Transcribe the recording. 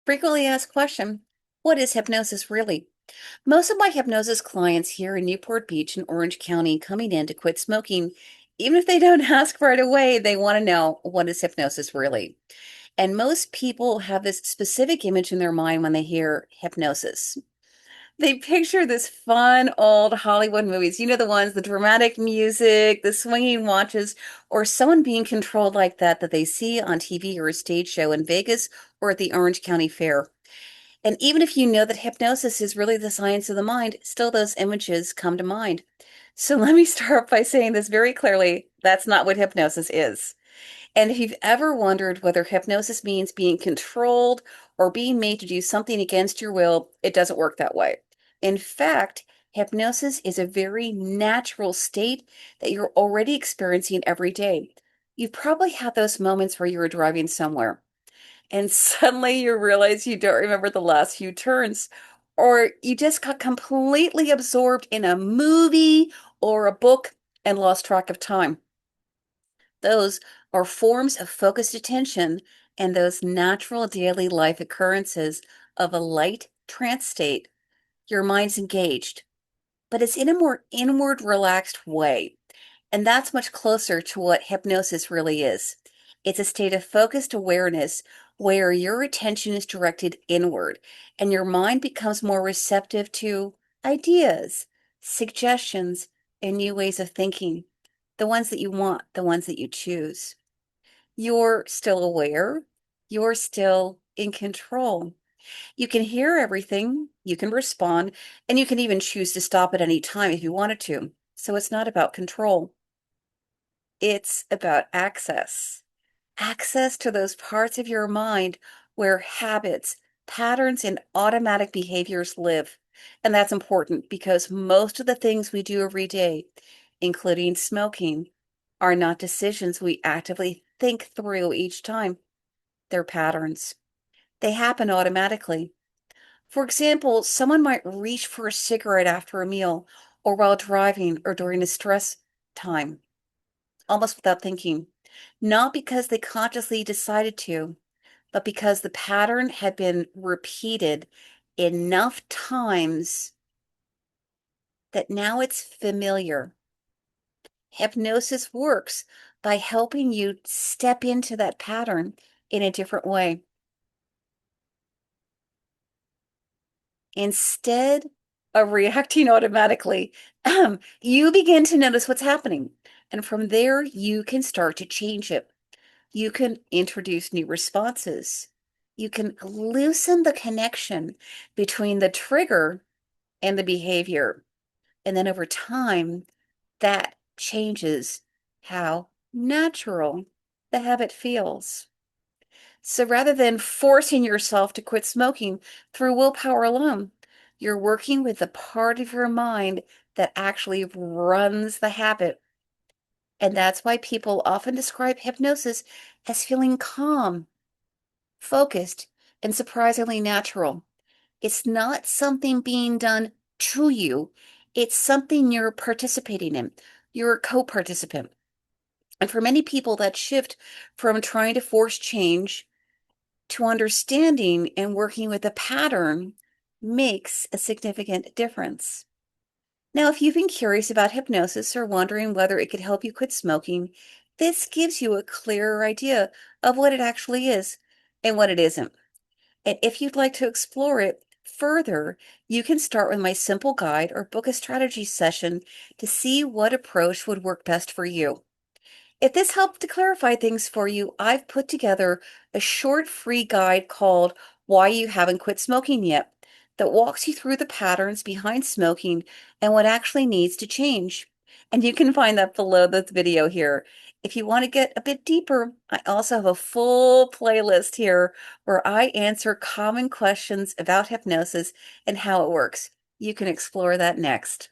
Frequently asked question, what is hypnosis really? Most of my hypnosis clients here in Newport Beach in Orange County coming in to quit smoking, even if they don't ask right away, they want to know what is hypnosis really? And most people have this specific image in their mind when they hear hypnosis. They picture this fun old Hollywood movies, the ones, the dramatic music, the swinging watches, or someone being controlled like that they see on TV or a stage show in Vegas or at the Orange County Fair. And even if you know that hypnosis is really the science of the mind, still those images come to mind. So let me start by saying this very clearly. That's not what hypnosis is. And if you've ever wondered whether hypnosis means being controlled or being made to do something against your will, it doesn't work that way. In fact, hypnosis is a very natural state that you're already experiencing every day. You've probably had those moments where you were driving somewhere and suddenly you realize you don't remember the last few turns, or you just got completely absorbed in a movie or a book and lost track of time. Those are forms of focused attention and those natural daily life occurrences of a light trance state. Your mind's engaged, but it's in a more inward, relaxed way. And that's much closer to what hypnosis really is. It's a state of focused awareness where your attention is directed inward and your mind becomes more receptive to ideas, suggestions, and new ways of thinking, the ones that you want, the ones that you choose. You're still aware, you're still in control. You can hear everything, you can respond, and you can even choose to stop at any time if you wanted to. So it's not about control. It's about access. Access to those parts of your mind where habits, patterns, and automatic behaviors live. And that's important because most of the things we do every day, including smoking, are not decisions we actively think through each time. They're patterns. They happen automatically. For example, someone might reach for a cigarette after a meal or while driving or during a stress time, almost without thinking, not because they consciously decided to, but because the pattern had been repeated enough times that now it's familiar. Hypnosis works by helping you step into that pattern in a different way. Instead of reacting automatically, you begin to notice what's happening. And from there, you can start to change it. You can introduce new responses. You can loosen the connection between the trigger and the behavior. And then over time, that changes how natural the habit feels. So rather than forcing yourself to quit smoking through willpower alone, you're working with the part of your mind that actually runs the habit. And that's why people often describe hypnosis as feeling calm, focused, and surprisingly natural. It's not something being done to you, it's something you're participating in. You're a co participant. And for many people, that shift from trying to force change to understanding and working with a pattern makes a significant difference. Now, if you've been curious about hypnosis or wondering whether it could help you quit smoking, this gives you a clearer idea of what it actually is and what it isn't. And if you'd like to explore it further, you can start with my simple guide or book a strategy session to see what approach would work best for you. If this helped to clarify things for you, I've put together a short free guide called Why You Haven't Quit Smoking Yet that walks you through the patterns behind smoking and what actually needs to change. And you can find that below the video here. If you want to get a bit deeper, I also have a full playlist here where I answer common questions about hypnosis and how it works. You can explore that next.